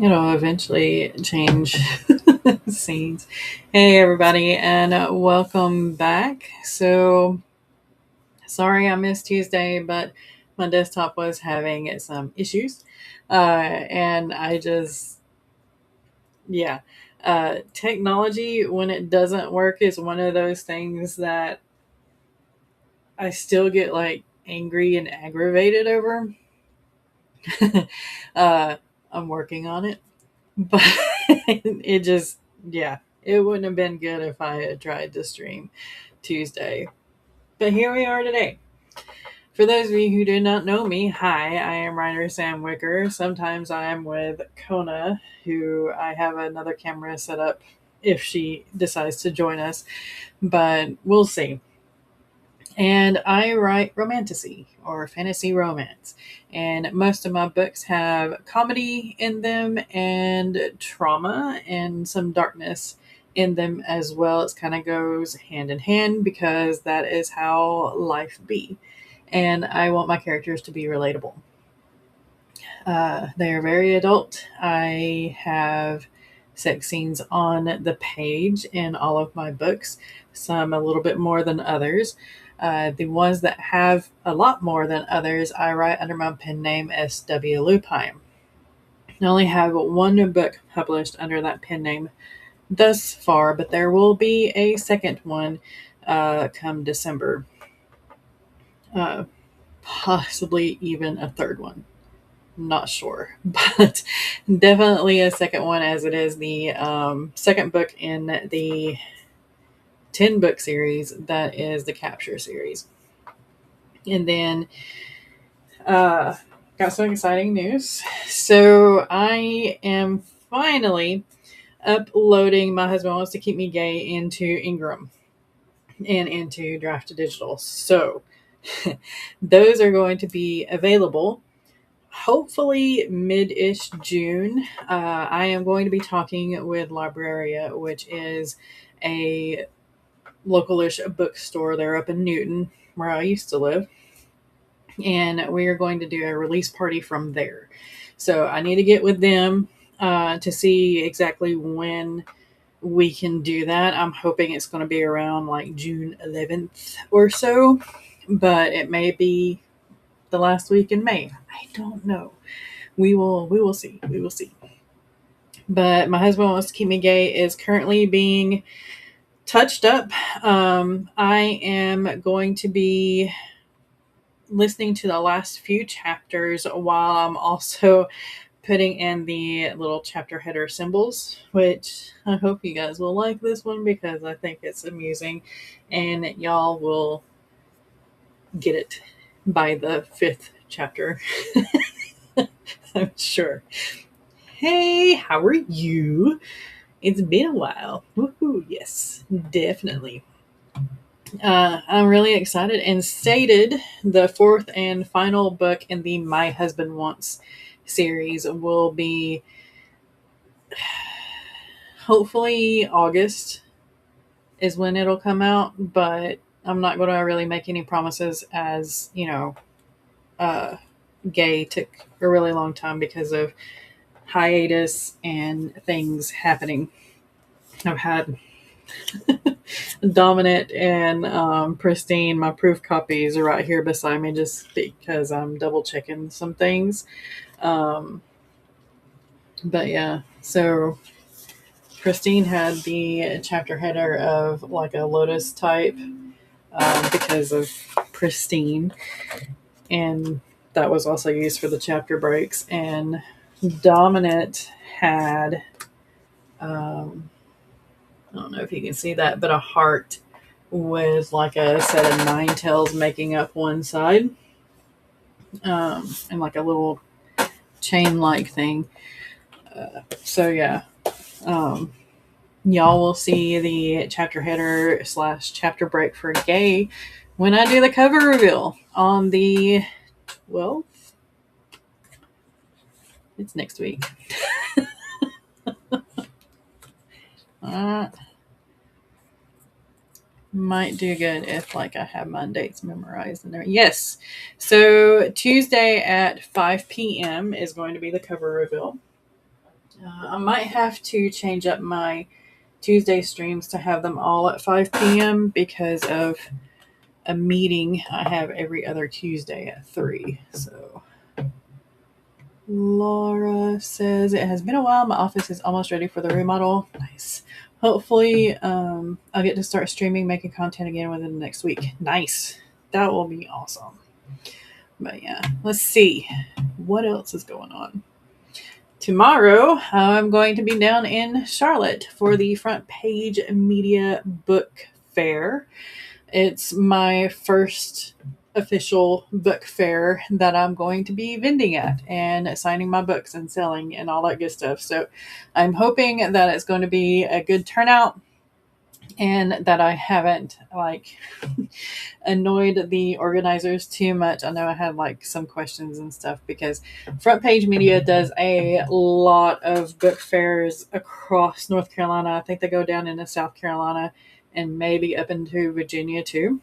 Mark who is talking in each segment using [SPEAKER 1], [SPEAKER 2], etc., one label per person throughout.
[SPEAKER 1] It'll eventually change scenes. Hey, everybody, and welcome back. So, sorry I missed Tuesday, but my desktop was having some issues. And I just, yeah. Technology, when it doesn't work, is one of those things that I still get like angry and aggravated over. uh, I'm working on it, but it just, yeah, it wouldn't have been good if I had tried to stream Tuesday. But here we are today. For those of you who do not know me, hi, I am writer Sam Wicker. Sometimes I am with Kona, who I have another camera set up if she decides to join us, but we'll see. And I write romantasy or fantasy romance. And most of my books have comedy in them and trauma and some darkness in them as well. It kind of goes hand in hand because that is how life be. And I want my characters to be relatable. They are very adult. I have sex scenes on the page in all of my books, some a little bit more than others. The ones that have a lot more than others, I write under my pen name S.W. Lupine. I only have one book published under that pen name thus far, but there will be a second one come December, possibly even a third one. Not sure, but definitely a second one, as it is the second book in the 10 book series that is the Capture series. And then got some exciting news. So I am finally uploading My Husband Wants to Keep Me Gay into Ingram and into Draft to Digital. So those are going to be available hopefully mid-ish June. I am going to be talking with Libraria, which is a localish bookstore there up in Newton, where I used to live. And we are going to do a release party from there. So I need to get with them to see exactly when we can do that. I'm hoping it's going to be around like June 11th or so, but it may be the last week in May. I don't know. We will see. We will see. But My Husband Wants to Keep Me Gay is currently being touched up. I am going to be listening to the last few chapters while I'm also putting in the little chapter header symbols, which I hope you guys will like this one because I think it's amusing and y'all will get it by the 5th chapter. I'm sure. Hey, how are you? It's been a while. Woohoo, yes, definitely. I'm really excited and stated the fourth and final book in the My Husband Wants series will be hopefully August is when it'll come out, but I'm not going to really make any promises as, Gay took a really long time because of hiatus and things happening. I've had Dominant and Pristine, my proof copies are right here beside me just because I'm double checking some things. But yeah, so Pristine had the chapter header of like a lotus type because of Pristine, and that was also used for the chapter breaks. And Dominant had, I don't know if you can see that, but a heart with like a set of 9 tails making up one side, and like a little chain-like thing. So yeah, y'all will see the chapter header / chapter break for Gay when I do the cover reveal on the 12th. It's next week. Might do good if like I have my dates memorized in there. Yes. So Tuesday at 5 p.m. is going to be the cover reveal. I might have to change up my Tuesday streams to have them all at 5 p.m. because of a meeting I have every other Tuesday at 3. So Laura says it has been a while. My office is almost ready for the remodel. Nice. Hopefully, I'll get to start streaming, making content again within the next week. Nice. That will be awesome. But yeah, let's see what else is going on. Tomorrow, I'm going to be down in Charlotte for the Front Page Media Book Fair. It's my first official book fair that I'm going to be vending at and signing my books and selling and all that good stuff. So I'm hoping that it's going to be a good turnout and that I haven't annoyed the organizers too much. I know I had some questions and stuff because Front Page Media does a lot of book fairs across North Carolina. I think they go down into South Carolina and maybe up into Virginia too.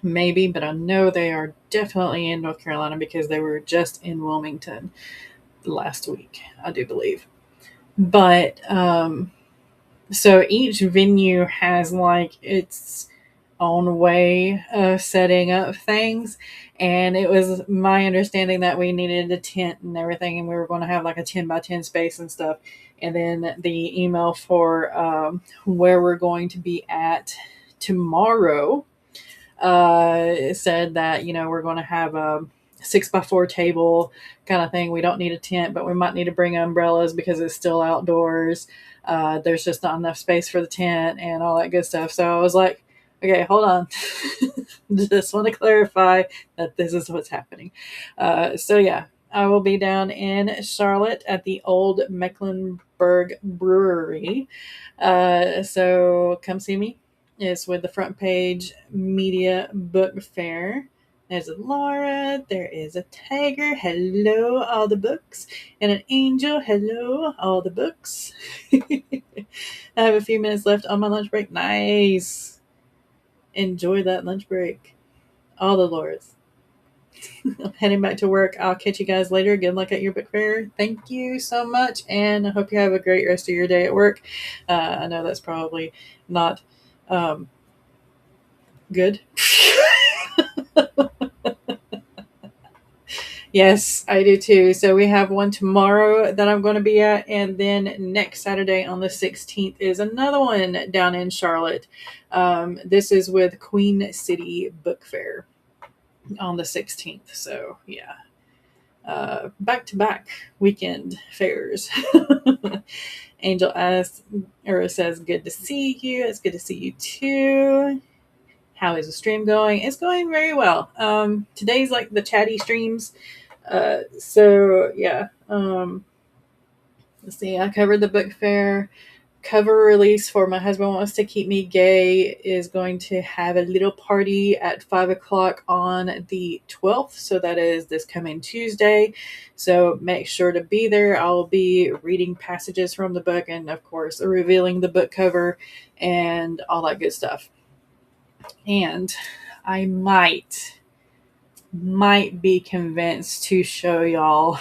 [SPEAKER 1] Maybe, but I know they are definitely in North Carolina because they were just in Wilmington last week, I do believe. But so each venue has its own way of setting up things, and it was my understanding that we needed a tent and everything, and we were going to have a 10 by 10 space and stuff. And then the email for where we're going to be at tomorrow said that we're going to have a 6x4 table kind of thing. We don't need a tent, but we might need to bring umbrellas because it's still outdoors. There's just not enough space for the tent and all that good stuff. So I was like, okay, hold on. Just want to clarify that this is what's happening. So yeah, I will be down in Charlotte at the Old Mecklenburg Brewery. So come see me. It's with the Front Page Media Book Fair. There's a Laura. There is a tiger. Hello, all the books. And an angel. Hello, all the books. I have a few minutes left on my lunch break. Nice. Enjoy that lunch break. All the Lauras. I'm heading back to work. I'll catch you guys later. Good luck at your book fair. Thank you so much. And I hope you have a great rest of your day at work. I know that's probably not good. Yes, I do too. So we have one tomorrow that I'm going to be at, and then next Saturday on the 16th is another one down in Charlotte. This is with Queen City Book Fair on the 16th. So yeah, back-to-back weekend fairs. Angel asks or says, "Good to see you." It's good to see you too. How is the stream going? It's going very well. Today's the chatty streams. So yeah. Let's see. I covered the book fair. Cover release for My Husband Wants to Keep Me Gay is going to have a little party at 5:00 on the 12th. So that is this coming Tuesday. So make sure to be there. I'll be reading passages from the book and, of course, revealing the book cover and all that good stuff. And I might be convinced to show y'all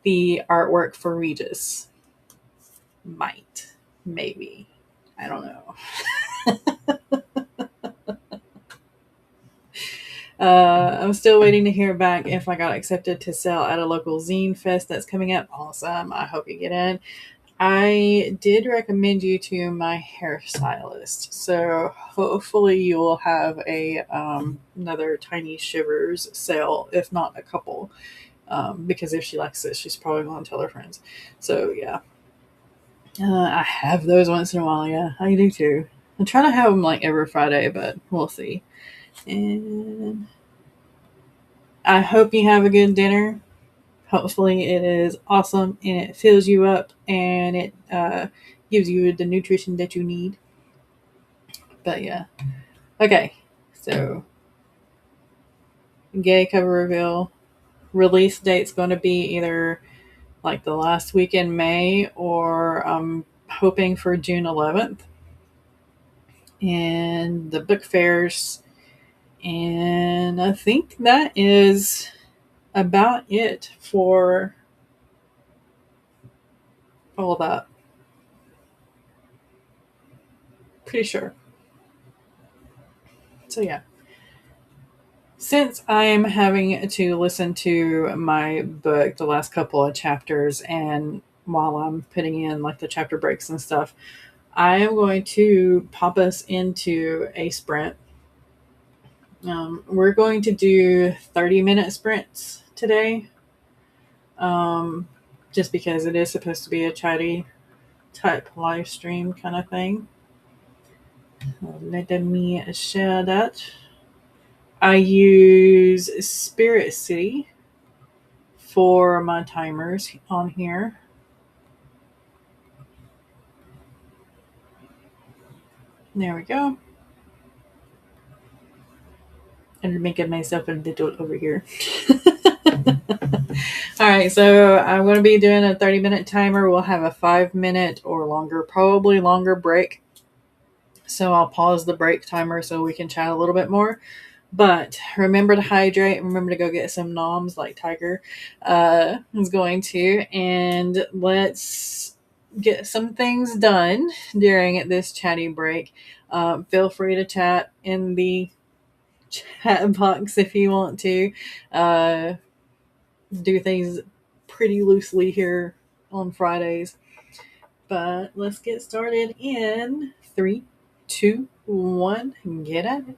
[SPEAKER 1] the artwork for Regis. Maybe. I don't know. I'm still waiting to hear back if I got accepted to sell at a local zine fest that's coming up. Awesome. I hope you get in. I did recommend you to my hairstylist, so hopefully you will have another Tiny Shivers sale, if not a couple, because if she likes it, she's probably going to tell her friends. So yeah, I have those once in a while. Yeah, I do too. I'm trying to have them every Friday, but we'll see. And I hope you have a good dinner. Hopefully it is awesome and it fills you up and it gives you the nutrition that you need. But yeah. Okay. So gay cover reveal. Release date's going to be either the last week in May or I'm hoping for June 11th. And the book fairs. And I think that is about it for all that. Pretty sure. So yeah. Since I'm having to listen to my book, the last couple of chapters, and while I'm putting in like the chapter breaks and stuff, I am going to pop us into a sprint. We're going to do 30-minute sprints today, um, just because it is supposed to be a chatty type live stream kind of thing. Let me share that. I use Spirit City for my timers on here. There we go. I'm making myself a little over here. All right, so I'm going to be doing a 30-minute timer. We'll have a 5-minute or longer, probably longer break. So I'll pause the break timer so we can chat a little bit more. But remember to hydrate. Remember to go get some noms like Tiger is going to. And let's get some things done during this chatty break. Feel free to chat in the chat box if you want to. Do things pretty loosely here on Fridays. But let's get started in 3, 2, 1. Get at it.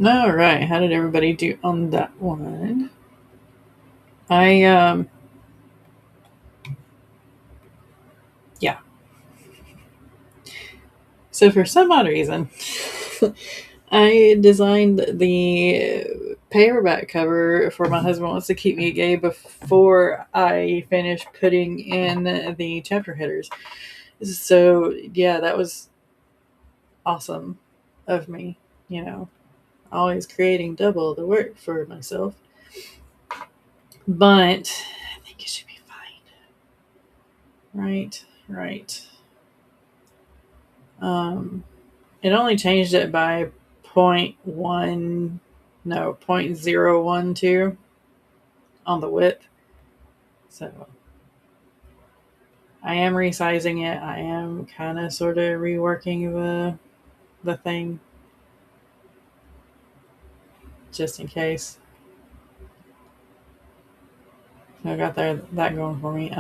[SPEAKER 1] All right. How did everybody do on that one? I yeah. So for some odd reason, I designed the paperback cover for My Husband Wants to Keep Me Gay before I finished putting in the chapter headers. So yeah, that was awesome of me. You know, always creating double the work for myself. But I think it should be fine. Right, right. It only changed it by point one, no, 0.012 on the width. So I am resizing it. I am kind of sort of reworking the thing just in case. So I got that going for me.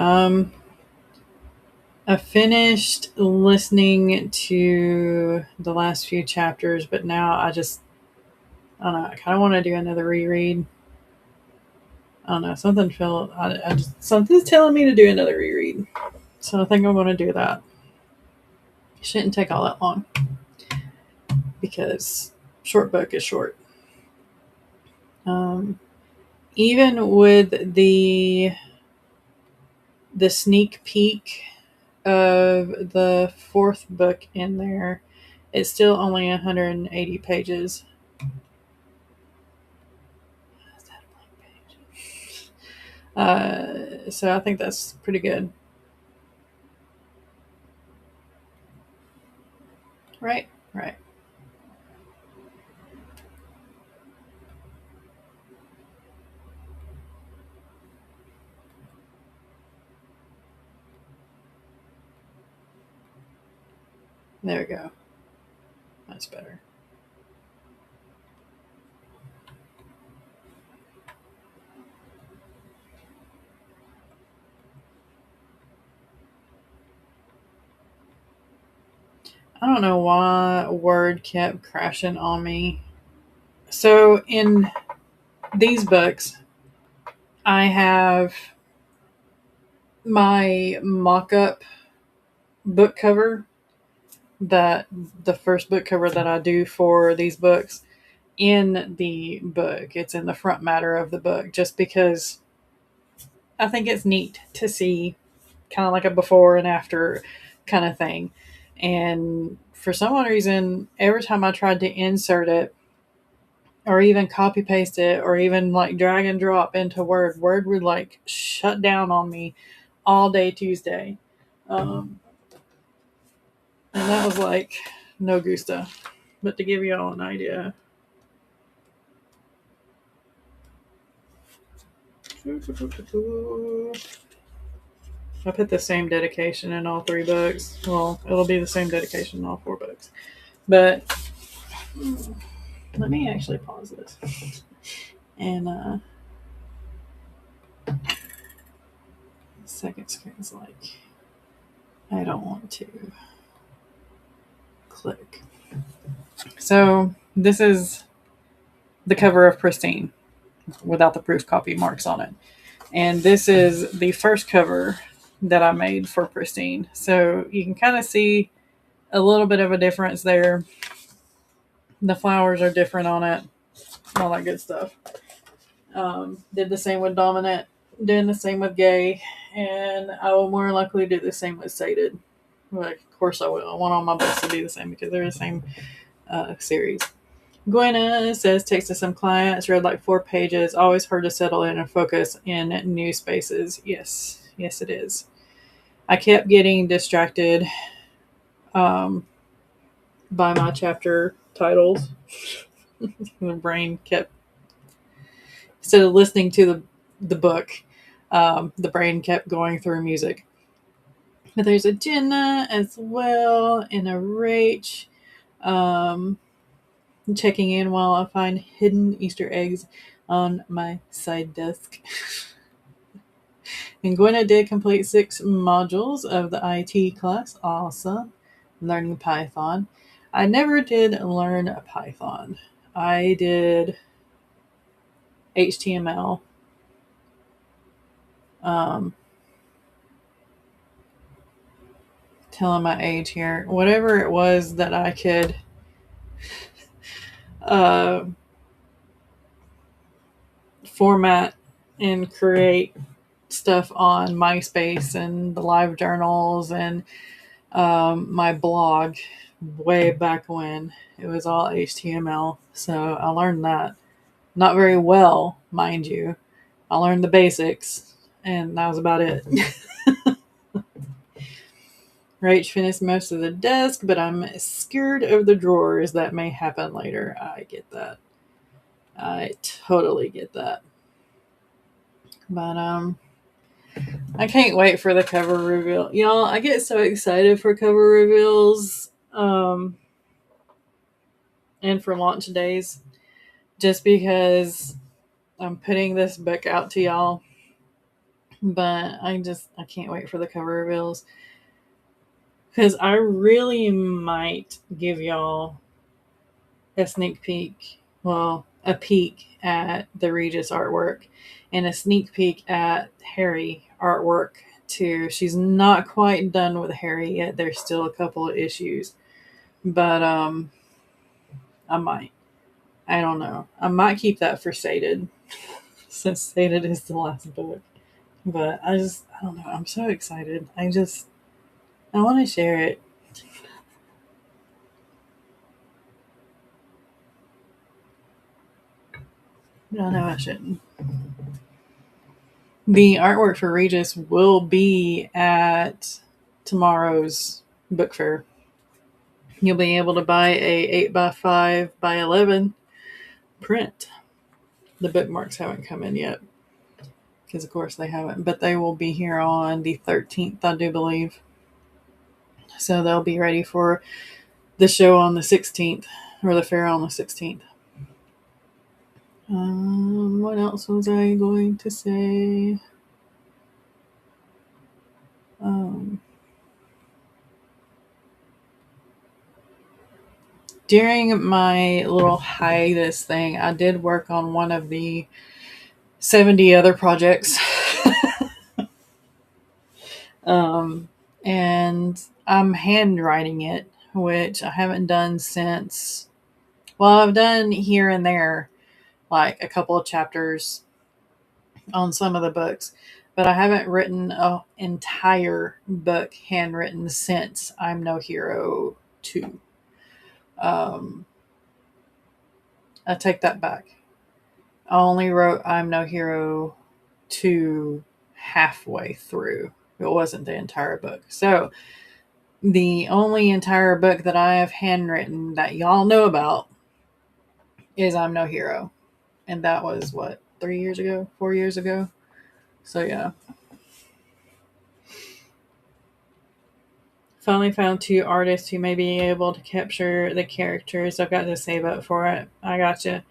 [SPEAKER 1] I finished listening to the last few chapters, but now I don't know. I kind of want to do another reread. I don't know. Something's telling me to do another reread. So I think I'm going to do that. It shouldn't take all that long because short book is short. Even with the sneak peek of the fourth book in there, it's still only 180 pages. Is that a blank page? So I think that's pretty good. Right, right. There we go. That's better. I don't know why Word kept crashing on me. So in these books, I have my mock-up book cover, that the first book cover that I do for these books, in the book. It's in the front matter of the book, just because I think it's neat to see kind of like a before and after kind of thing. And for some odd reason, every time I tried to insert it or even copy paste it or even like drag and drop into Word would like shut down on me all day Tuesday. And that was like no gusta. But to give you all an idea, I put the same dedication in all three books. Well, it'll be the same dedication in all four books. But let me actually pause this. And second screen's like, I don't want to click. So this is the cover of Pristine without the proof copy marks on it. And this is the first cover that I made for Pristine. So you can kind of see a little bit of a difference there. The flowers are different on it, all that good stuff. Did the same with Dominant, doing the same with Gay, and I will more likely do the same with Sated. Like, of course I will. I want all my books to be the same because they're the same series. Gwenna says, takes to some clients, read like 4 pages, always hard to settle in and focus in new spaces. Yes, it is. I kept getting distracted by my chapter titles. The brain kept, instead of listening to the book, the brain kept going through music. But there's a Jenna as well, and a Rach. Checking in while I find hidden Easter eggs on my side desk. And Gwenna did complete 6 modules of the IT class. Awesome. Learning Python. I never did learn Python. I did HTML. Telling my age here. Whatever it was that I could uh, format and create stuff on MySpace and the live journals and my blog way back when. It was all HTML. So I learned that. Not very well, mind you. I learned the basics, and that was about it. Rach finished most of the desk, but I'm scared of the drawers. That may happen later. I get that. I totally get that. But I can't wait for the cover reveal. Y'all, I get so excited for cover reveals and for launch days just because I'm putting this book out to y'all. But I can't wait for the cover reveals. Because I really might give y'all a sneak peek. Well, a peek at the Regis artwork and a sneak peek at Harry artwork too. She's not quite done with Harry yet. There's still a couple of issues. But I might. I don't know. I might keep that for Sated. Since Sated is the last book. But I don't know. I'm so excited. I want to share it. No, I shouldn't. The artwork for Regis will be at tomorrow's book fair. You'll be able to buy a 8x5x11 print. The bookmarks haven't come in yet. Because, of course, they haven't. But they will be here on the 13th, I do believe. So they'll be ready for the show on the 16th. Or the fair on the 16th. What else was I going to say? During my little hiatus thing, I did work on one of the 70 other projects. And I'm handwriting it, which I haven't done since. Well, I've done here and there, like a couple of chapters on some of the books, but I haven't written an entire book handwritten since I'm No Hero 2. I take that back. I only wrote I'm No Hero 2 halfway through. It wasn't the entire book. So the only entire book that I have handwritten that y'all know about is I'm No Hero. And that was, 3 years ago? 4 years ago? So yeah. Finally found 2 artists who may be able to capture the characters. I've got to save up for it. I gotcha.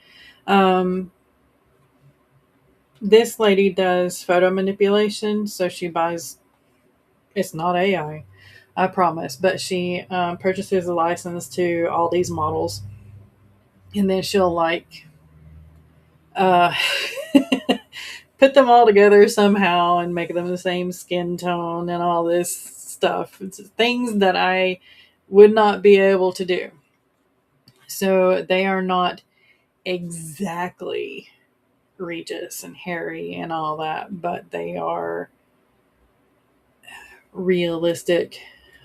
[SPEAKER 1] This lady does photo manipulation, so she buys. It's not AI, I promise, but she purchases a license to all these models, and then she'll put them all together somehow and make them the same skin tone and all this stuff. It's things that I would not be able to do. So they are not exactly Regis and Harry and all that, but they are realistic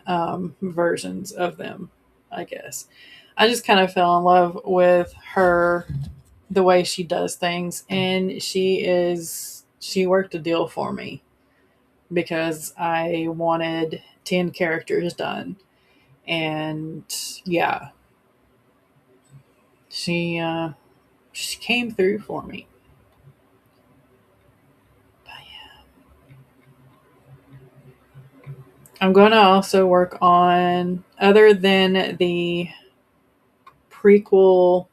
[SPEAKER 1] versions of them, I guess. I just kind of fell in love with her, the way she does things, and she worked a deal for me because I wanted 10 characters done. And yeah, she came through for me. But yeah. I'm going to also work on, other than the prequel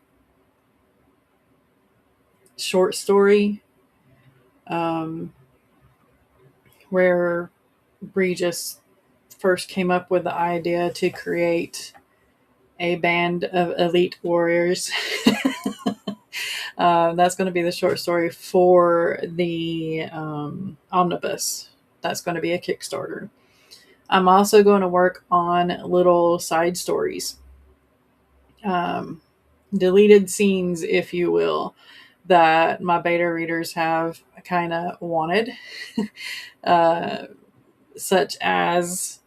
[SPEAKER 1] short story, where Regis first came up with the idea to create a band of elite warriors. That's going to be the short story for the omnibus. That's going to be a Kickstarter. I'm also going to work on little side stories, um, deleted scenes, if you will, that my beta readers have kind of wanted, uh, such as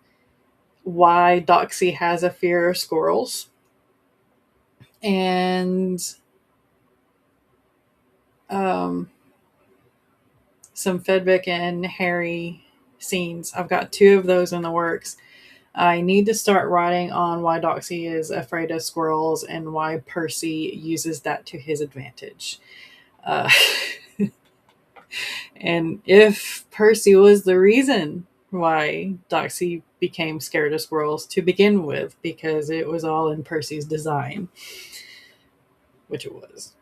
[SPEAKER 1] why Doxy has a fear of squirrels, and um, some Fedvick and Harry scenes. I've got 2 of those in the works. I need to start writing on why Doxy is afraid of squirrels and why Percy uses that to his advantage. Uh, and if Percy was the reason why Doxy became scared of squirrels to begin with, because it was all in Percy's design, which it was.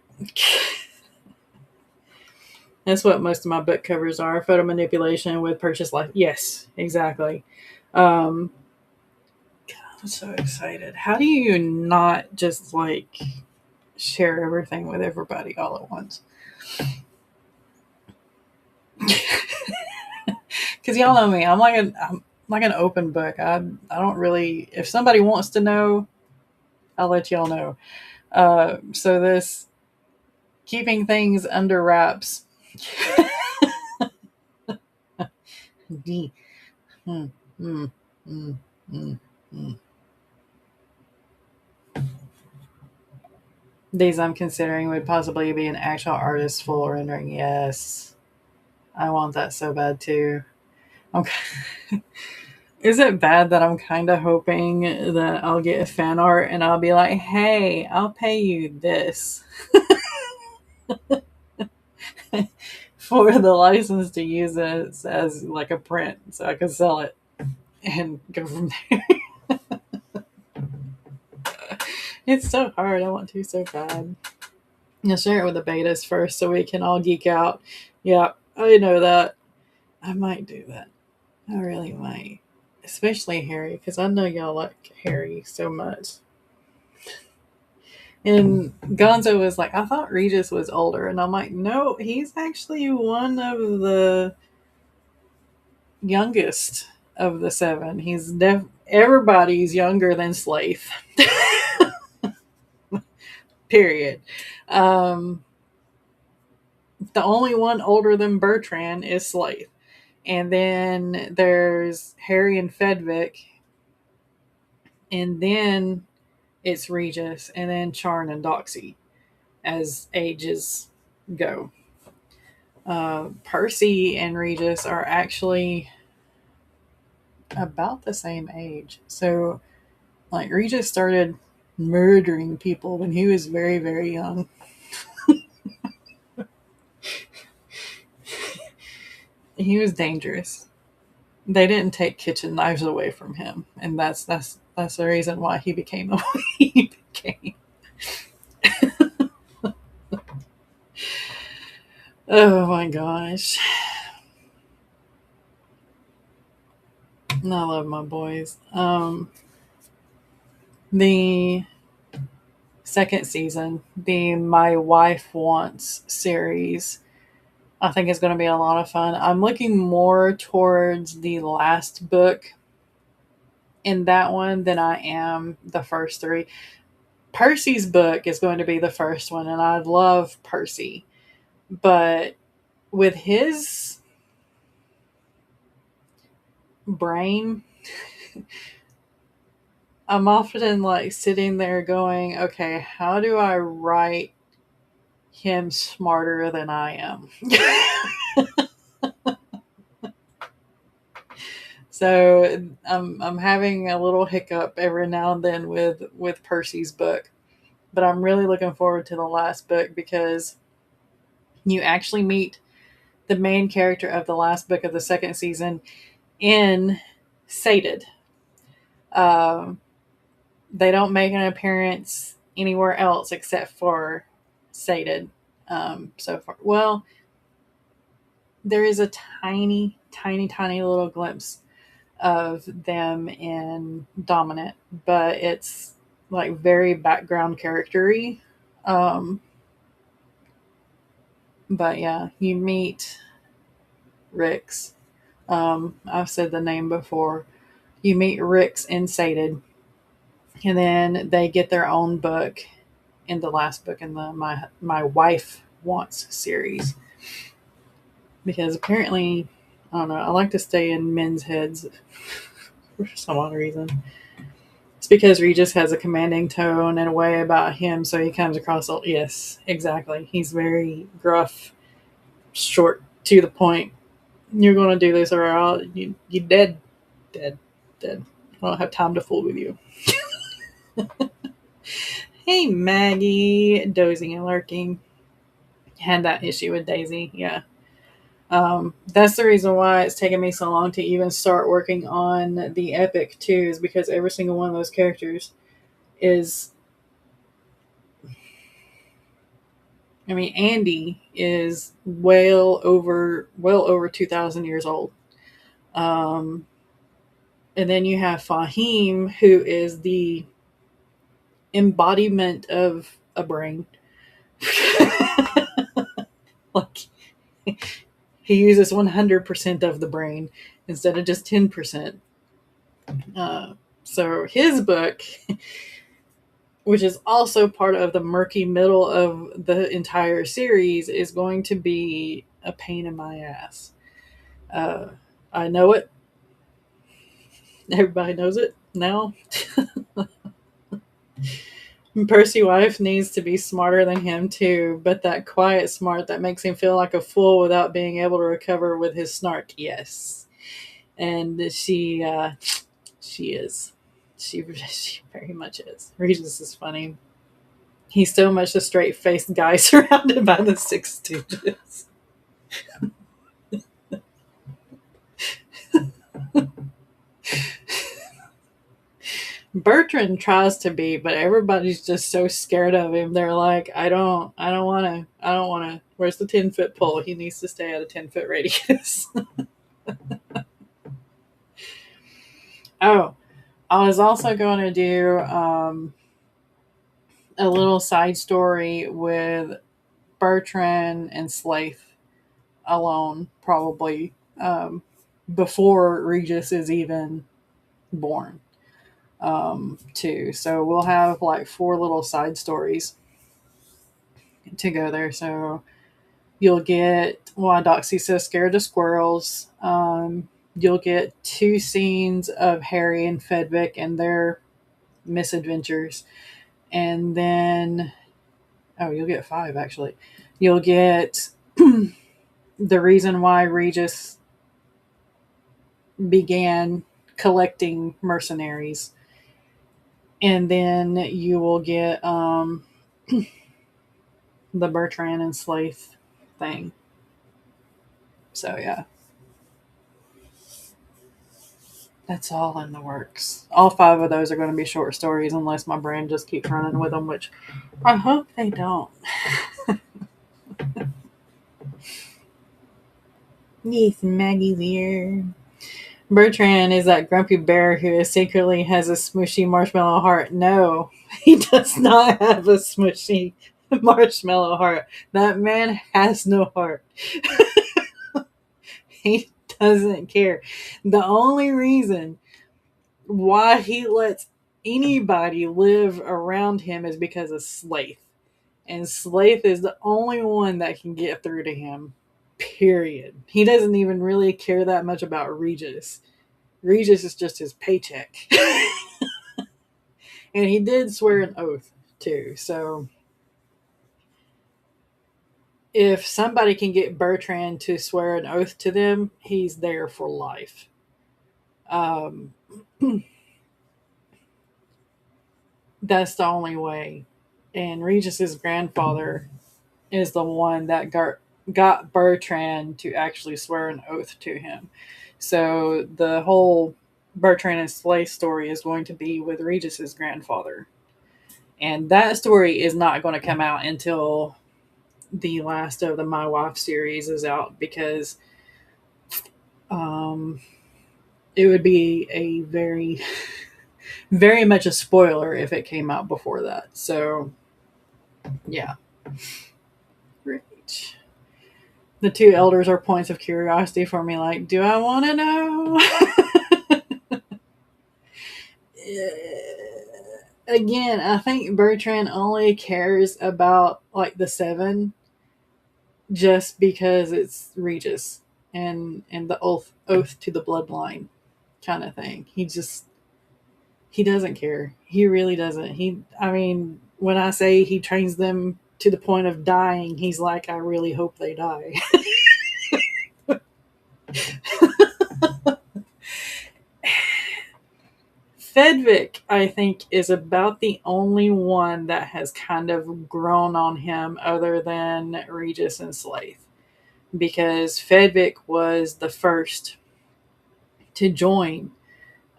[SPEAKER 1] That's what most of my book covers are: photo manipulation with purchase life. Yes, exactly. Um, I'm so excited. How do you not just like share everything with everybody all at once? Because y'all know me, I'm like an open book. I don't really. If somebody wants to know, I'll let y'all know. So this keeping things under wraps. D. Mm, mm, mm, mm, mm. These I'm considering would possibly be an actual artist full rendering. Yes, I want that so bad too. Okay. Is it bad that I'm kind of hoping that I'll get fan art and I'll be like, hey, I'll pay you this for the license to use it as like a print so I can sell it and go from there? It's so hard. I want to so bad. I'll share it with the betas first so we can all geek out. Yeah, I know that. I might do that. I really might. Especially Harry, because I know y'all like Harry so much. And Gonzo was like, I thought Regis was older. And I'm like, no, he's actually one of the youngest of the 7. Everybody's younger than Slaith. Period. Um, the only one older than Bertrand is Slaith. And then there's Harry and Fedvick. And then it's Regis. And then Charn and Doxy as ages go. Percy and Regis are actually about the same age. So, like, Regis started murdering people when he was very, very young. He was dangerous. They didn't take kitchen knives away from him, and that's the reason why he became the way he became. Oh my gosh. I love my boys. The second season, the My Wife Wants series, I think is going to be a lot of fun. I'm looking more towards the last book in that one than I am the first 3. Percy's book is going to be the first one, and I love Percy. But with his brain, I'm often like sitting there going, okay, how do I write him smarter than I am? So I'm having a little hiccup every now and then with Percy's book, but I'm really looking forward to the last book because you actually meet the main character of the last book of the second season in Sated. Um, they don't make an appearance anywhere else except for Sated so far. Well, there is a tiny, tiny, tiny little glimpse of them in Dominant, but it's like very background charactery. Um, But yeah, you meet Rix. I've said the name before. You meet Rix and Sated, and then they get their own book in the last book in the My Wife Wants series. Because apparently, I don't know, I like to stay in men's heads for some odd reason. It's because Regis has a commanding tone and a way about him, so he comes across. Yes, exactly. He's very gruff, short, to the point. You're going to do this, or you dead, dead, dead. I don't have time to fool with you. Hey, Maggie, dozing and lurking. Had that issue with Daisy, yeah. That's the reason why it's taken me so long to even start working on the epic too, is because every single one of those characters is. I mean, Andy is well over 2,000 years old. Um, and then you have Fahim, who is the embodiment of a brain. Like, he uses 100% of the brain instead of just 10%. So his book, which is also part of the murky middle of the entire series, is going to be a pain in my ass. Uh, I know it. Everybody knows it now. Percy Wife needs to be smarter than him too, but that quiet smart that makes him feel like a fool without being able to recover with his snark. Yes, and she is. She very much is. Regis is funny. He's so much a straight-faced guy surrounded by the Six Stooges. Bertrand tries to be, but everybody's just so scared of him. They're like, I don't want to. Where's the 10-foot pole? He needs to stay at a 10-foot radius. Oh, I was also going to do a little side story with Bertrand and Slaith alone, probably before Regis is even born. Too. So we'll have like 4 little side stories to go there. So you'll get why Doxy's so scared of squirrels. You'll get 2 scenes of Harry and Fedvick and their misadventures. And then, oh, you'll get 5 actually. You'll get the reason why Regis began collecting mercenaries. And then you will get the Bertrand and Slaith thing. So yeah, that's all in the works. All 5 of those are going to be short stories unless my brain just keeps running with them, which I hope they don't. Yes, Maggie's here. Bertrand is that grumpy bear who secretly has a smushy marshmallow heart. No, he does not have a smushy marshmallow heart. That man has no heart. He doesn't care. The only reason why he lets anybody live around him is because of Slaith. And Slaith is the only one that can get through to him. Period. He doesn't even really care that much about Regis. Regis is just his paycheck. And he did swear an oath, too. So if somebody can get Bertrand to swear an oath to them, he's there for life. That's the only way. And Regis's grandfather is the one that got Bertrand to actually swear an oath to him. So the whole Bertrand and Slay story is going to be with Regis's grandfather. And that story is not going to come out until the last of the My Wife series is out, because it would be a very, very much a spoiler if it came out before that. So, yeah. Great. The two elders are points of curiosity for me. Like, do I want to know? Again, I think Bertrand only cares about like the seven just because it's Regis and the oath to the bloodline kind of thing. He doesn't care. He really doesn't. I mean, when I say he trains them to the point of dying, he's like, I really hope they die. Fedvik, I think, is about the only one that has kind of grown on him other than Regis and Slaith. Because Fedvik was the first to join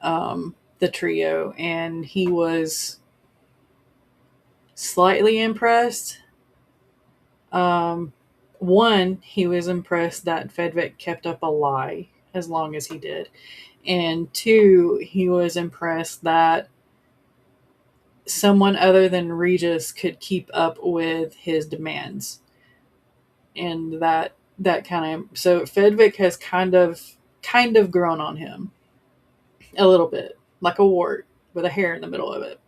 [SPEAKER 1] the trio, and he was slightly impressed. One, he was impressed that Fedvik kept up a lie as long as he did. And two, he was impressed that someone other than Regis could keep up with his demands. And that kind of, so Fedvik has kind of grown on him a little bit, like a wart with a hair in the middle of it.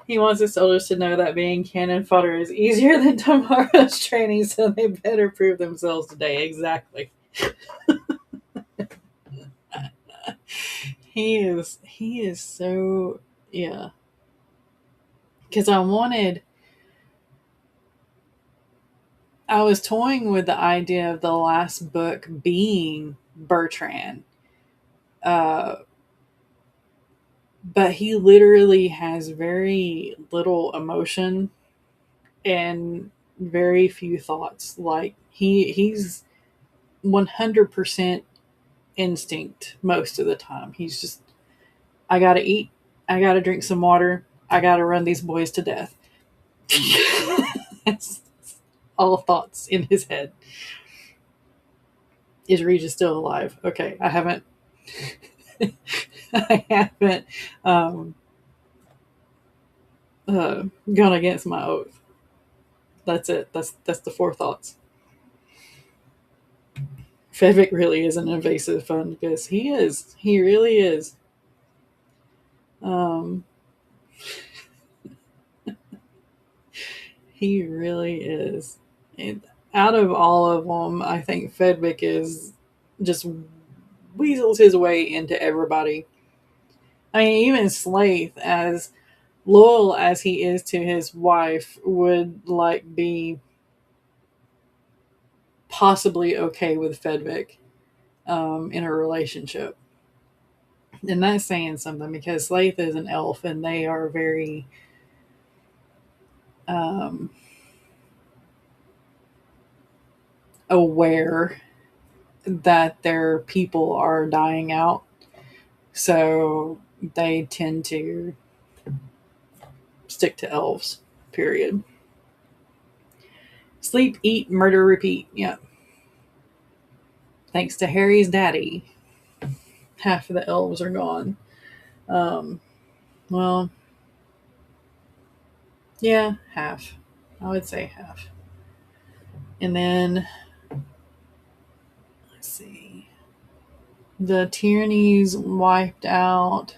[SPEAKER 1] He wants his soldiers to know that being cannon fodder is easier than tomorrow's training, so they better prove themselves today. Exactly. He is so, yeah. Because I was toying with the idea of the last book being Bertrand. But he literally has very little emotion and very few thoughts. Like he's 100% instinct most of the time. He's just, I gotta eat, I gotta drink some water, I gotta run these boys to death. That's all thoughts in his head. Is Regis still alive? Okay, I haven't um, gone against my oath. That's it. That's the four thoughts. Fevik really is an invasive fun because he is. He really is. Um, he really is. And out of all of them, I think Fedvik is just weasels his way into everybody. I mean, even Slaith, as loyal as he is to his wife, would like be possibly okay with Fedvik in a relationship. And that's saying something because Slaith is an elf and they are very um, aware that their people are dying out. So they tend to stick to elves, period. Sleep, eat, murder, repeat. Yeah. Thanks to Harry's daddy, half of the elves are gone. Um, well, yeah, half. I would say half. And then, let's see. The tyrannies wiped out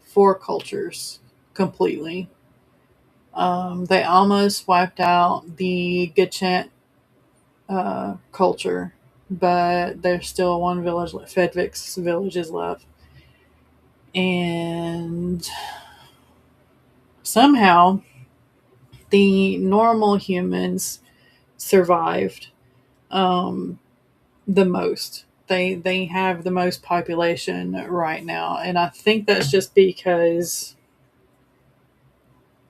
[SPEAKER 1] 4 cultures completely. They almost wiped out the Gachant culture, but there's still one village, Fedvik's village is left. And somehow the normal humans survived the most. They have the most population right now, and I think that's just because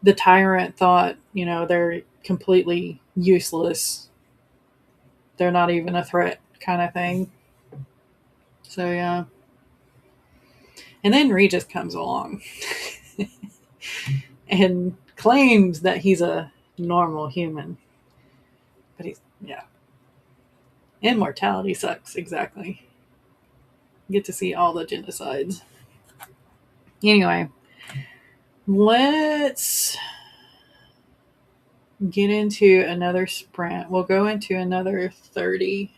[SPEAKER 1] the tyrant thought, they're completely useless. They're not even a threat, kind of thing. So yeah. And then Regis comes along and claims that he's a normal human. But yeah. Immortality sucks, exactly. You get to see all the genocides. Anyway, let's get into another sprint. We'll go into another 30.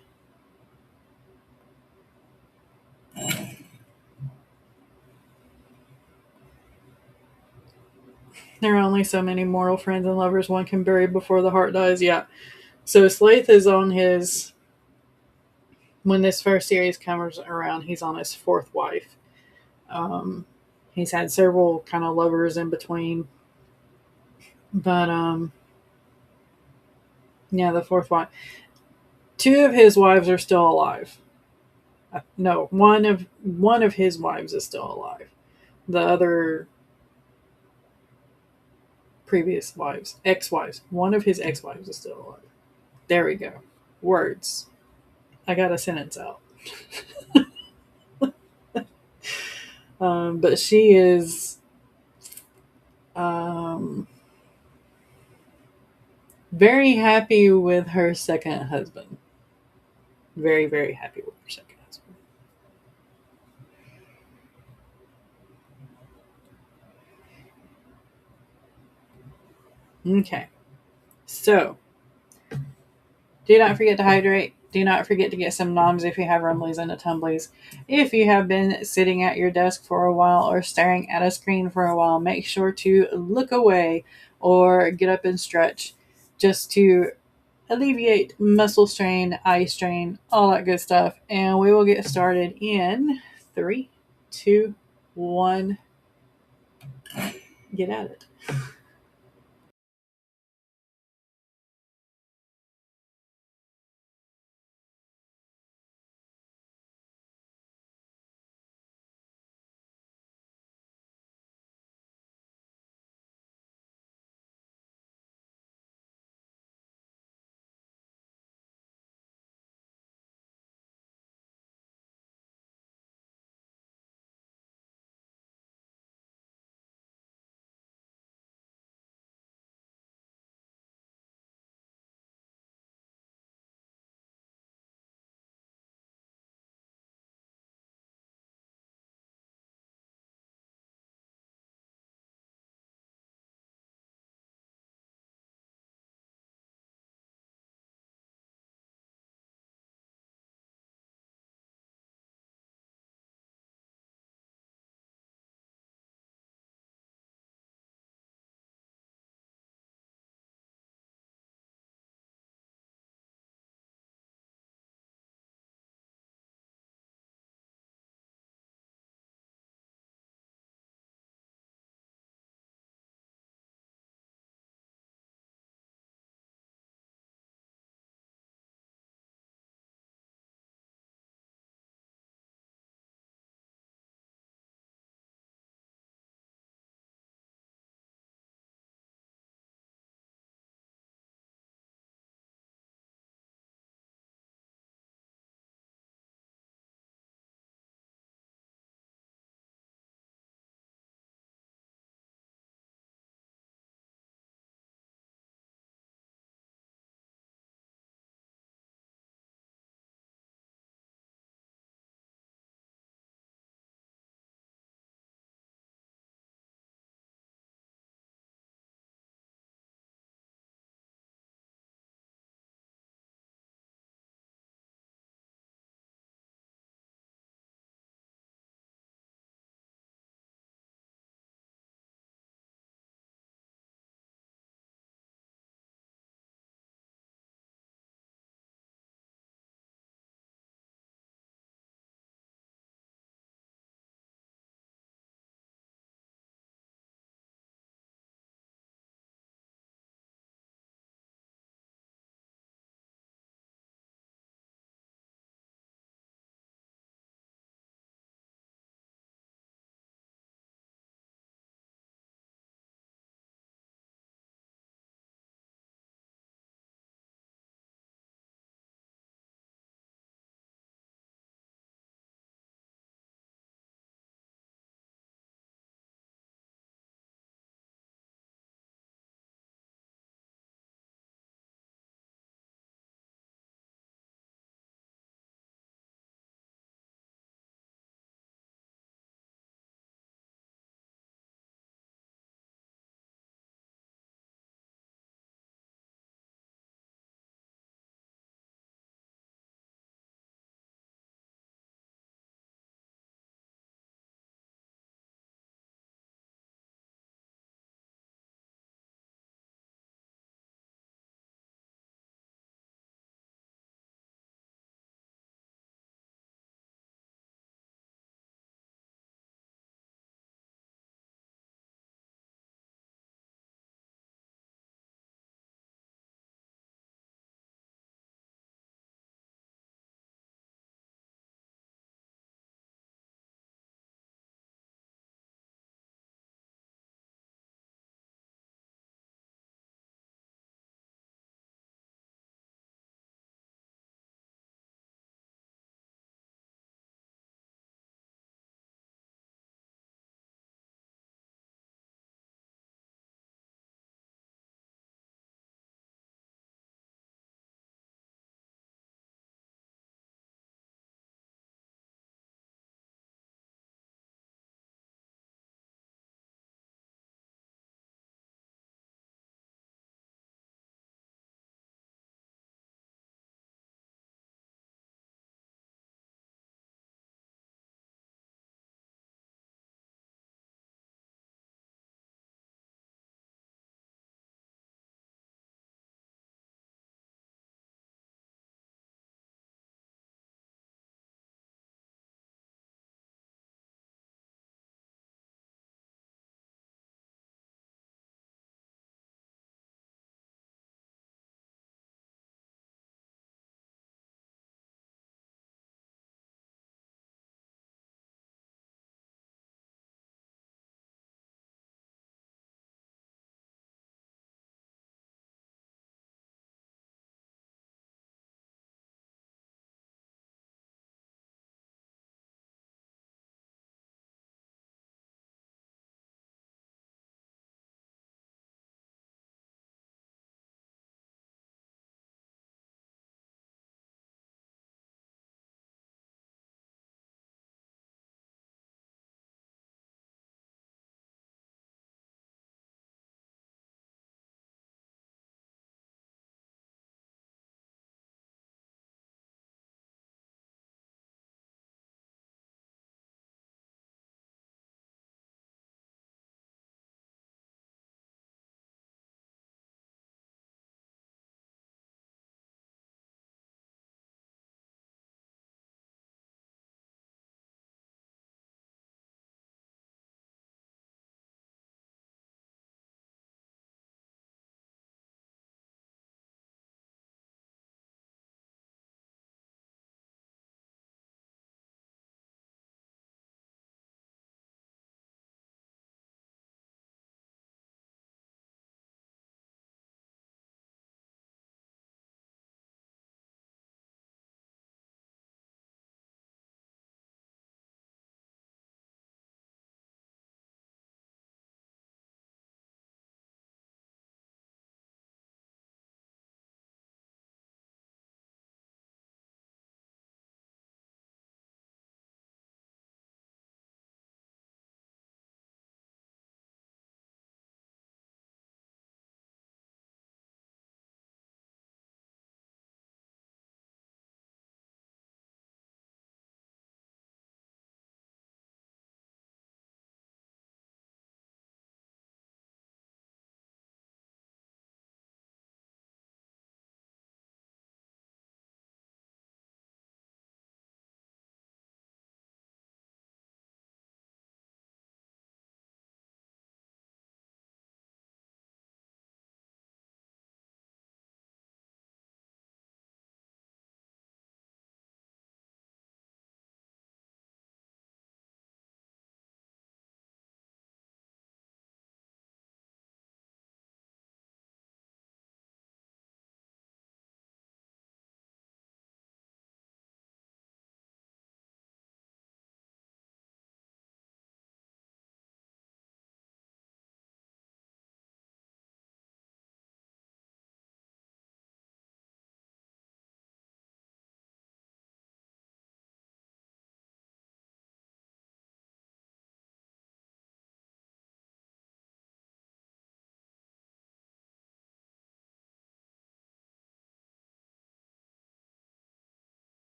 [SPEAKER 1] There are only so many mortal friends and lovers one can bury before the heart dies. Yeah. So Slaith is on his, when this first series comes around, he's on his fourth wife. Um, he's had several kind of lovers in between, but yeah, the fourth wife. Two of his wives are still alive. No, one of his wives is still alive. The other previous wives, ex-wives, one of his ex-wives is still alive. There we go. Words. I got a sentence out. But she is um, very happy with her second husband. Very, very happy with her second husband. Okay. So, do not forget to hydrate. Do not forget to get some noms if you have rumblies and tumblies. If you have been sitting at your desk for a while or staring at a screen for a while, make sure to look away or get up and stretch just to alleviate muscle strain, eye strain, all that good stuff. And we will get started in 3, 2, 1. Get at it.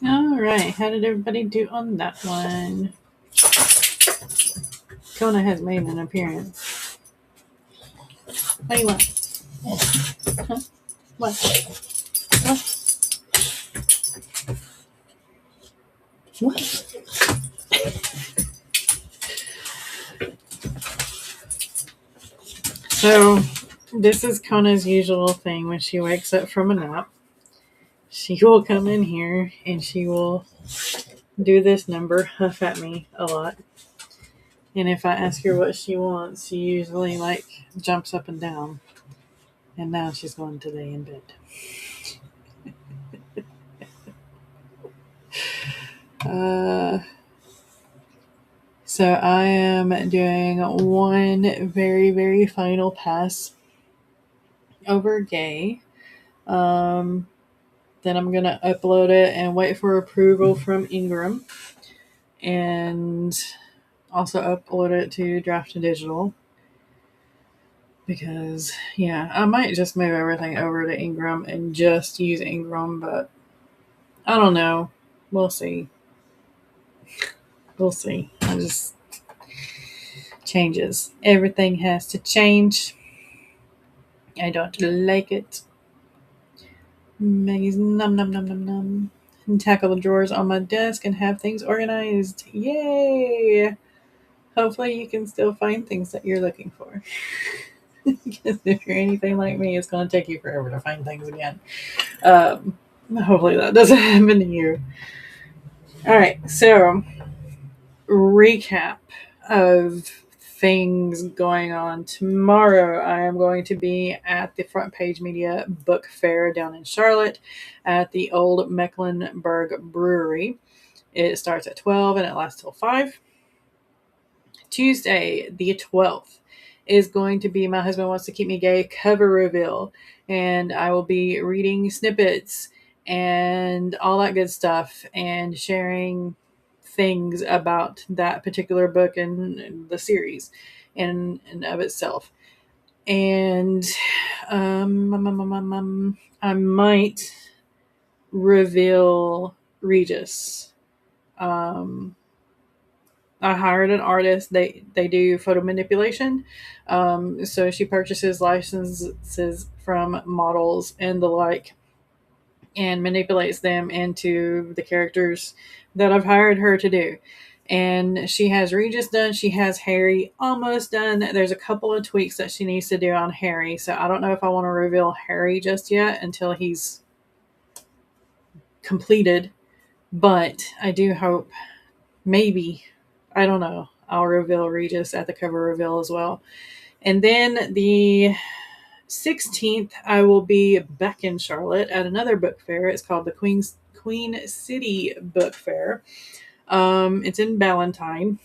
[SPEAKER 1] All right. How did everybody do on that one? Kona has made an appearance. What do you want? Huh? What? What? So, this is Kona's usual thing when she wakes up from a nap. She will come in here and she will do this number, huff at me a lot. And if I ask her what she wants, she usually jumps up and down. And now she's going to lay in bed. So I am doing one very, very final pass over Gay. Then I'm going to upload it and wait for approval from Ingram. And also upload it to Draft to Digital. Because, yeah, I might just move everything over to Ingram and just use Ingram, but I don't know. We'll see. We'll see. Changes. Everything has to change. I don't like it. Maggie's num num num num num. And tackle the drawers on my desk and have things organized. Yay! Hopefully you can still find things that you're looking for. Because if you're anything like me, it's going to take you forever to find things again. Hopefully that doesn't happen to you. Alright, so recap of things going on. Tomorrow I am going to be at the Front Page Media Book Fair down in Charlotte at the Old Mecklenburg Brewery. It starts at 12 and it lasts till 5. Tuesday the 12th is going to be My Husband Wants to Keep Me Gay cover reveal, and I will be reading snippets and all that good stuff and sharing things about that particular book and the series and of itself. And I might reveal Regis. I hired an artist. They do photo manipulation. So she purchases licenses from models and the like and manipulates them into the characters that I've hired her to do. And she has Regis done. She has Harry almost done. There's a couple of tweaks that she needs to do on Harry. So I don't know if I want to reveal Harry just yet until he's completed. But I do hope maybe, I don't know, I'll reveal Regis at the cover reveal as well. And then the 16th, I will be back in Charlotte at another book fair. It's called the Queen City Book Fair. It's in Ballantyne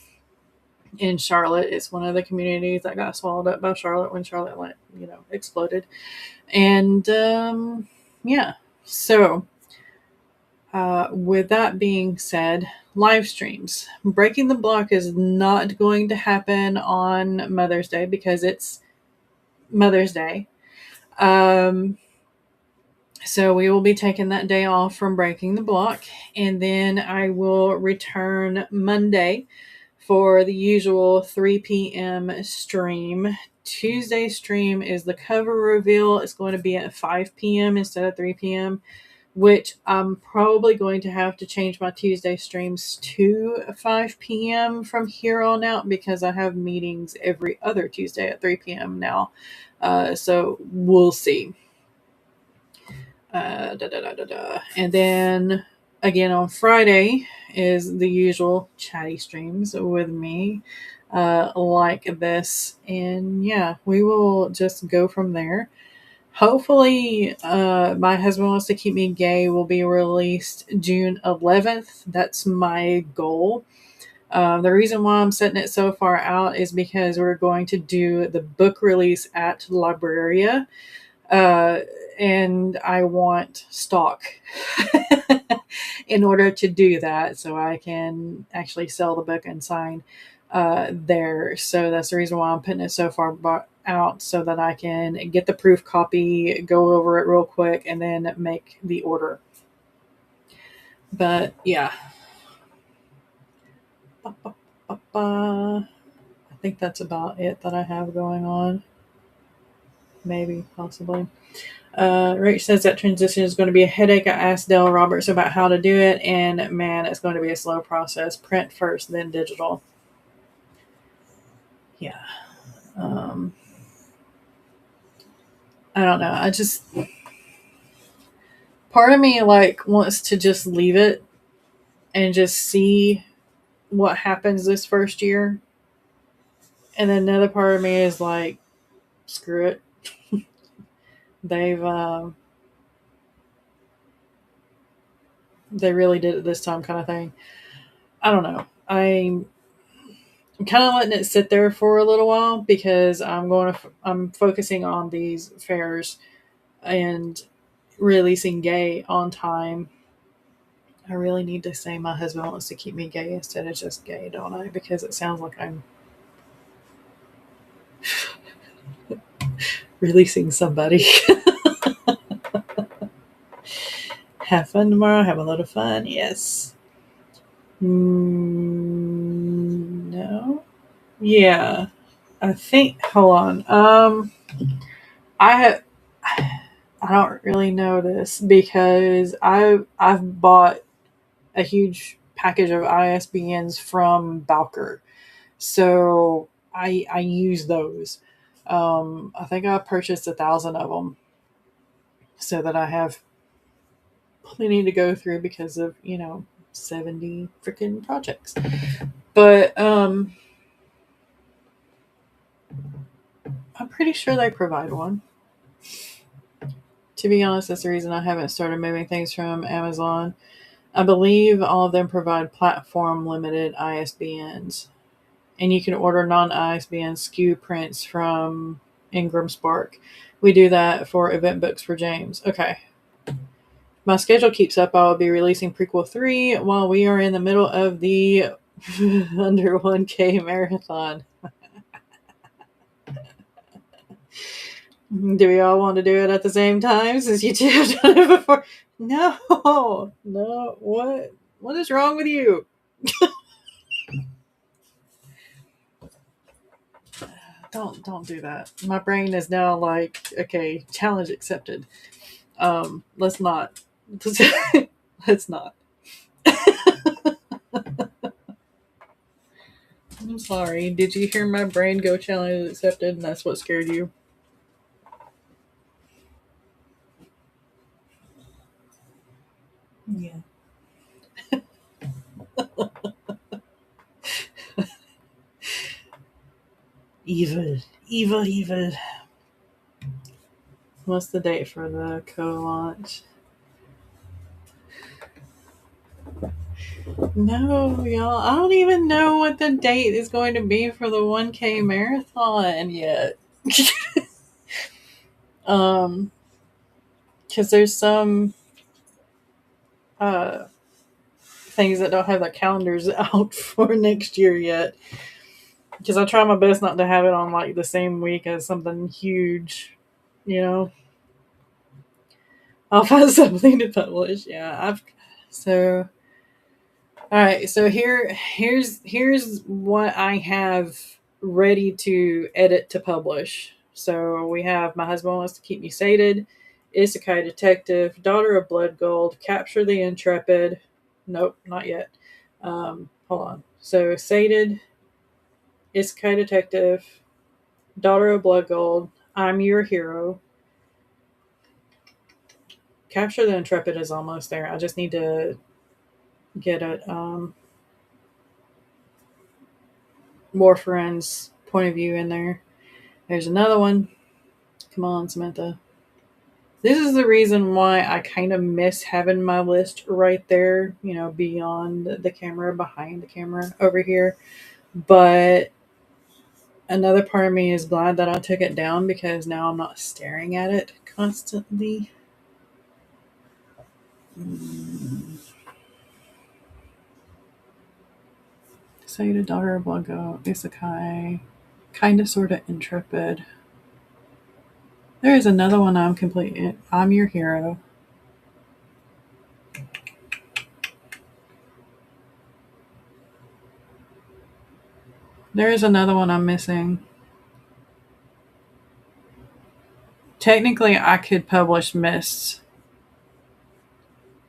[SPEAKER 1] in Charlotte. It's one of the communities that got swallowed up by Charlotte when Charlotte exploded. And yeah, so with that being said, live streams. Breaking the Block is not going to happen on Mother's Day because it's Mother's Day. So we will be taking that day off from Breaking the Block, and then I will return Monday for the usual 3 p.m. stream. Tuesday stream is the cover reveal. It's going to be at 5 p.m. instead of 3 p.m., which I'm probably going to have to change my Tuesday streams to 5 p.m. from here on out because I have meetings every other Tuesday at 3 p.m. now. So we'll see. And then again on Friday is the usual chatty streams with me like this. And yeah, we will just go from there. Hopefully, My Husband Wants to Keep Me Gay will be released June 11th. That's my goal. The reason why I'm setting it so far out is because we're going to do the book release at Libraria. And I want stock in order to do that so I can actually sell the book and sign there. So that's the reason why I'm putting it so far out so that I can get the proof copy, go over it real quick, and then make the order. But yeah. I think that's about it that I have going on. Maybe, possibly. Rach says that transition is going to be a headache. I asked Dell Roberts about how to do it, and man, it's going to be a slow process. Print first, then digital. Yeah. Um, I don't know. I just, part of me like wants to just leave it and just see what happens this first year. And then another part of me is like, screw it. They've, they really did it this time, kind of thing. I don't know. I'm kind of letting it sit there for a little while because I'm focusing on these fairs and releasing gay on time. I really need to say my husband wants to keep me gay instead of just gay, don't I? Because it sounds like I'm releasing somebody. Have fun tomorrow. Have a lot of fun. Yes. No. Yeah. I think. Hold on. I have. I don't really know this because I've bought a huge package of ISBNs from Bowker, so I use those. I think I purchased 1,000 of them so that I have plenty to go through because of 70 freaking projects. But I'm pretty sure they provide one. To be honest, that's the reason I haven't started moving things from Amazon. I believe all of them provide platform limited ISBNs. And you can order non ISBN SKU prints from Ingram Spark. We do that for event books for James. Okay. My schedule keeps up. I will be releasing Prequel 3 while we are in the middle of the under 1K marathon. Do we all want to do it at the same time since you two have done it before? No. No. What is wrong with you? Don't do that. My brain is now like, okay, challenge accepted. Let's not. Let's not. I'm sorry. Did you hear my brain go challenge accepted and that's what scared you? Yeah. Evil. Evil, evil. What's the date for the co-launch? No, y'all. I don't even know what the date is going to be for the 1K marathon yet. um, because there's some uh things that don't have their calendars out for next year yet. Because I try my best not to have it on like the same week as something huge, you know. I'll find something to publish. Yeah, so all right. So here's what I have ready to edit to publish. So we have My Husband Wants to Keep Me Sated, Isekai Detective, Daughter of Blood Gold, Capture the Intrepid. Nope, not yet. Hold on. So Sated, Isekai Detective, Daughter of Blood Gold, I'm Your Hero. Capture the Intrepid is almost there. I just need to get a Warfarin's point of view in there. There's another one. Come on, Samantha. This is the reason why I kind of miss having my list right there, beyond the camera, behind the camera, over here. But another part of me is glad that I took it down because now I'm not staring at it constantly. Say the Daughter of Blanco, Isekai, kinda sorta Intrepid. There is another one I'm Your Hero. There is another one I'm missing. Technically, I could publish Mists,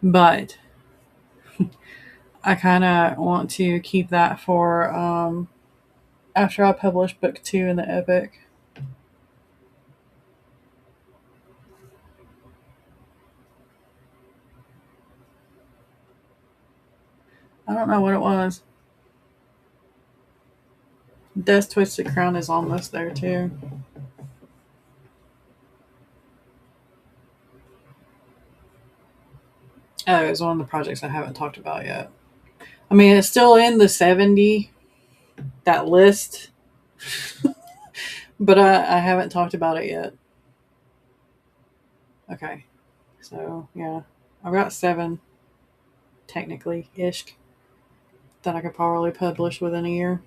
[SPEAKER 1] but I kind of want to keep that for after I publish book 2 in the Epic. I don't know what it was. Death Twisted Crown is almost there too. Oh, it's one of the projects I haven't talked about yet. I mean, it's still in the 70, that list, but I haven't talked about it yet. Okay. So, yeah. I've got 7, technically, ish, that I could probably publish within a year.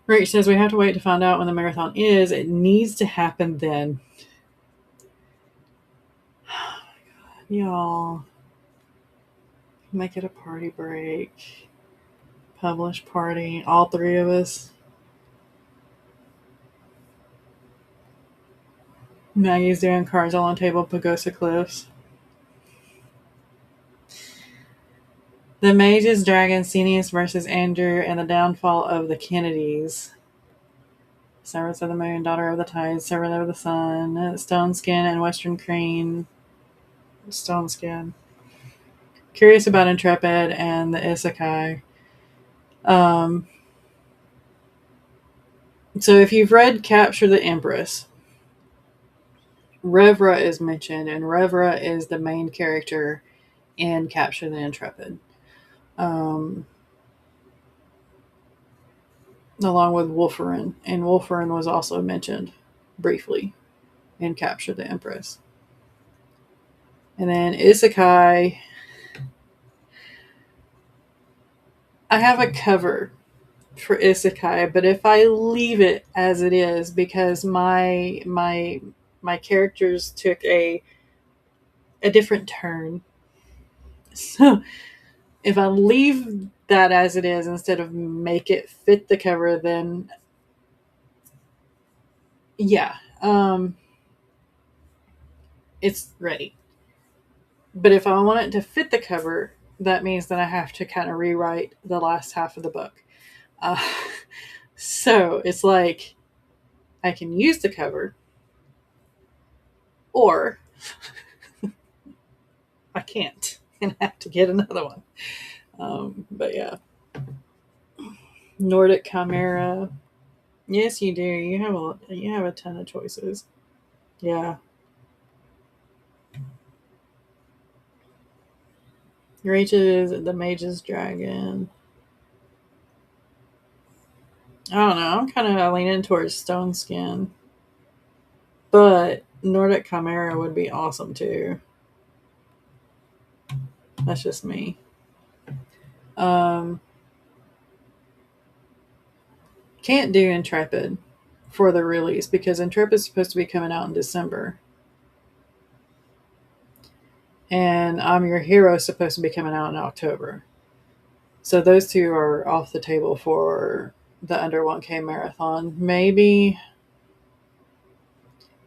[SPEAKER 1] Rick says we have to wait to find out when the marathon is. It needs to happen then. Y'all. Make it a party break. Publish party. All 3 of us. Maggie's doing cards all on table, Pagosa Cliffs. The Mage's Dragon, Ceneus versus Andrew, and the downfall of the Kennedys. Servants of the Moon, Daughter of the Tides, Servant of the Sun, Stone Skin, and Western Crane. Stone Skin. Curious about Intrepid and the Isekai. So if you've read Capture the Empress, Revra is mentioned, and Revra is the main character in Capture the Intrepid. Along with Wolferin, and Wolferin was also mentioned briefly in Capture the Empress. And then Isekai, I have a cover for Isekai, but if I leave it as it is, because my characters took a different turn, so if I leave that as it is instead of make it fit the cover, then yeah, it's ready. But if I want it to fit the cover, that means that I have to kind of rewrite the last half of the book. Uh, so it's like I can use the cover, or I can't and have to get another one. But yeah, Nordic Chimera. Yes, you do. You have a ton of choices. Yeah, Reaches the Mage's Dragon. I don't know. I'm kind of leaning towards Stone Skin, but Nordic Chimera would be awesome too. That's just me. Um, can't do Intrepid for the release because Intrepid's supposed to be coming out in December. And I'm Your Hero is supposed to be coming out in October. So those 2 are off the table for the under 1K marathon. Maybe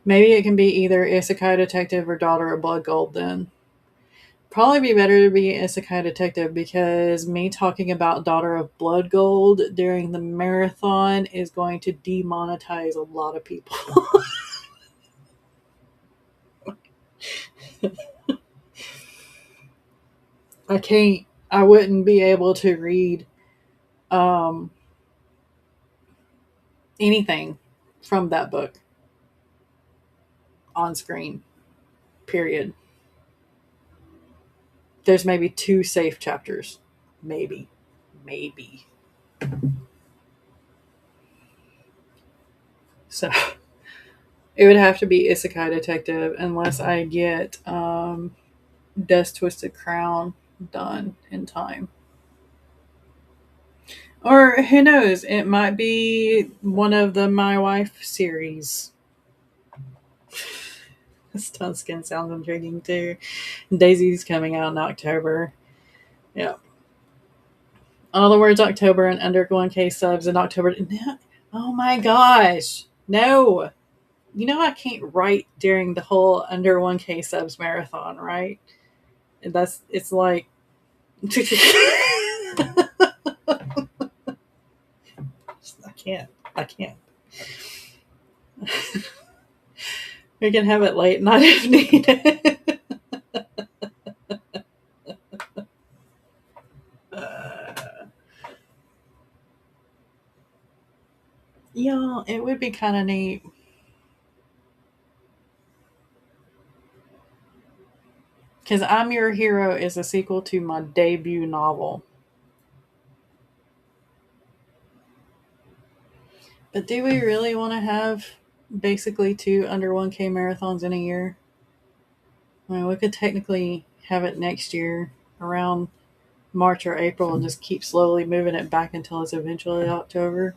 [SPEAKER 1] it can be either Isekai Detective or Daughter of Blood Gold then. Probably be better to be Isekai Detective because me talking about Daughter of Blood Gold during the marathon is going to demonetize a lot of people. I wouldn't be able to read anything from that book on screen, period. There's maybe 2 safe chapters. Maybe. So it would have to be Isekai Detective unless I get Death Twisted Crown done in time. Or who knows? It might be one of the My Wife series. Stone Skin sounds intriguing too. Daisy's coming out in October. Yeah. All the words October and under 1K subs in October. Oh my gosh. No. You know I can't write during the whole under 1K subs marathon, right? It's like I can't. I can't. We can have it late night if needed. Yeah, it would be kind of neat. Because I'm Your Hero is a sequel to my debut novel. But do we really want to have basically 2 under 1K marathons in a year? I mean, we could technically have it next year around March or April and just keep slowly moving it back until it's eventually October.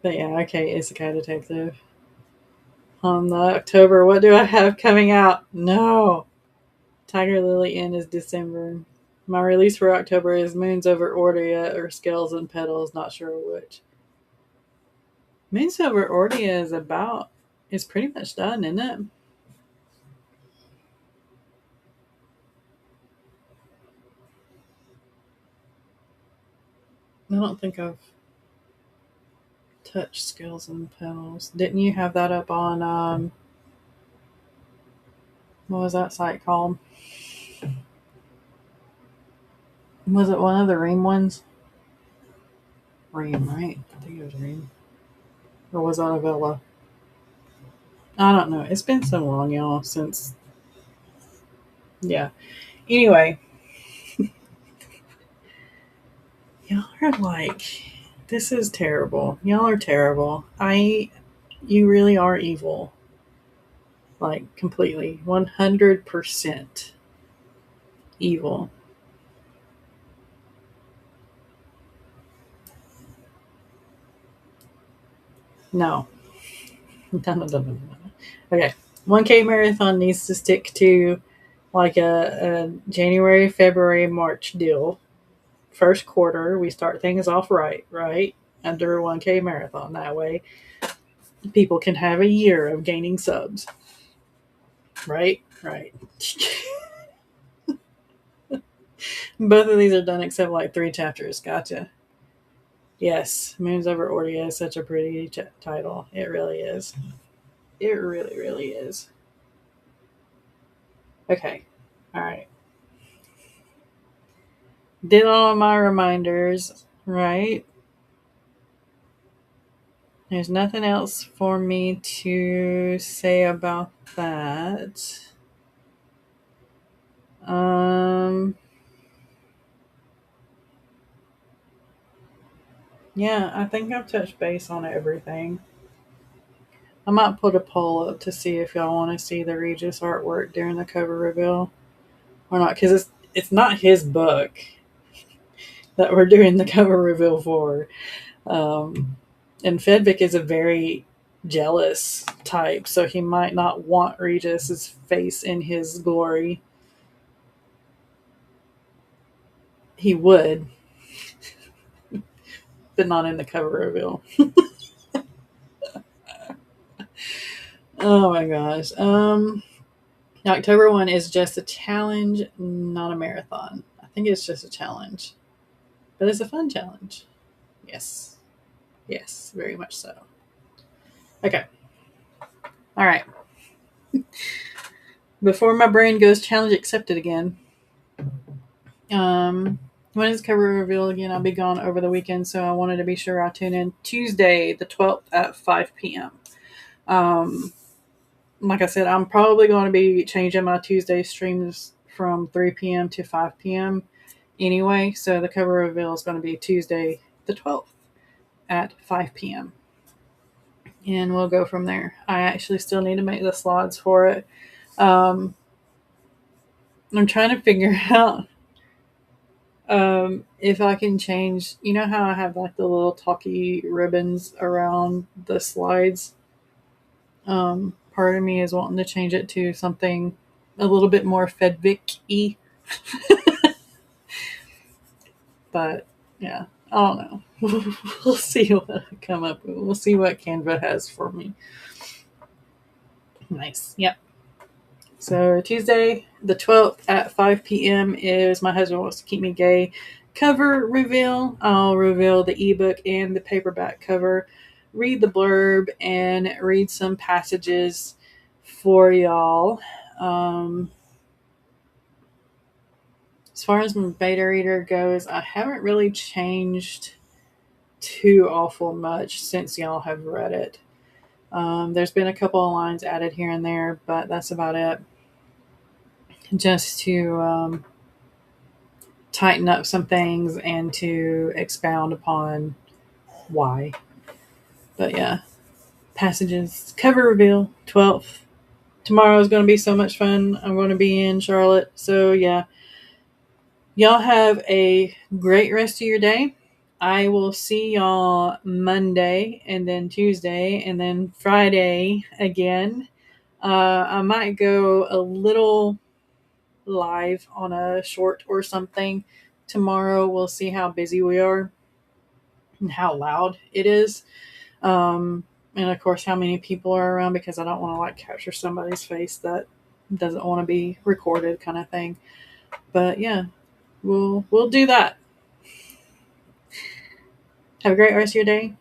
[SPEAKER 1] But yeah, okay, Isekai Detective. On the October, what do I have coming out? No. Tiger Lily Inn is December. My release for October is Moons Over Ordia or Scales and Petals, not sure which. Moons Over Ordia is pretty much done, isn't it? I don't think I've touched Scales and Petals. Didn't you have that up on what was that site called? Was it one of the Ream ones? Ream, right? I think it was Ream. Or was that a Villa? I don't know. It's been so long, y'all, since. Yeah. Anyway, y'all are like, this is terrible. Y'all are terrible. You really are evil. Like, completely. 100% evil. No. No, no, no, no, no. Okay. 1K marathon needs to stick to like a January, February, March deal. First quarter, we start things off right? Under a 1K marathon. That way, people can have a year of gaining subs. Right? Right. Both of these are done except like 3 chapters. Gotcha. Yes, Moons Over Ordia is such a pretty title. It really is. It really, really is. Okay. All right. Did all my reminders, right? There's nothing else for me to say about that. Yeah, I think I've touched base on everything. I might put a poll up to see if y'all want to see the Regis artwork during the cover reveal or not, because it's not his book that we're doing the cover reveal for. And Fedvik is a very jealous type, so he might not want Regis's face in his glory. He would, but not in the cover reveal. Oh my gosh. October 1 is just a challenge, not a marathon. I think it's just a challenge, but it's a fun challenge. Yes. Yes, very much so. Okay. All right. Before my brain goes challenge accepted again. When is cover reveal again? I'll be gone over the weekend, so I wanted to be sure I tune in Tuesday, the 12th at 5 p.m. Like I said, I'm probably going to be changing my Tuesday streams from 3 p.m. to 5 p.m. anyway, so the cover reveal is going to be Tuesday, the 12th at 5 p.m. And we'll go from there. I actually still need to make the slides for it. I'm trying to figure out if I can change, you know how I have like the little talkie ribbons around the slides? Part of me is wanting to change it to something a little bit more Fedvik-y. But yeah, I don't know. We'll see what I come up with. We'll see what Canva has for me. Nice. Yep. So Tuesday, the 12th at 5 p.m. is My Husband Wants to Keep Me Gay cover reveal. I'll reveal the ebook and the paperback cover, read the blurb, and read some passages for y'all. As far as my beta reader goes, I haven't really changed too awful much since y'all have read it. There's been a couple of lines added here and there, but that's about it. Just to tighten up some things and to expound upon why. But yeah, passages, cover reveal, 12th. Tomorrow is going to be so much fun. I'm going to be in Charlotte. So yeah, y'all have a great rest of your day. I will see y'all Monday and then Tuesday and then Friday again. I might go a little live on a short or something tomorrow. We'll see how busy we are and how loud it is. And of course, how many people are around, because I don't want to like capture somebody's face that doesn't want to be recorded, kind of thing. But yeah, we'll do that. Have a great rest of your day.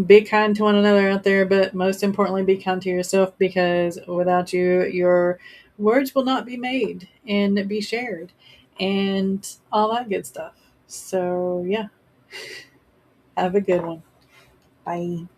[SPEAKER 1] Be kind to one another out there, but most importantly, be kind to yourself, because without you, your words will not be made and be shared and all that good stuff. So, yeah, have a good one. Bye.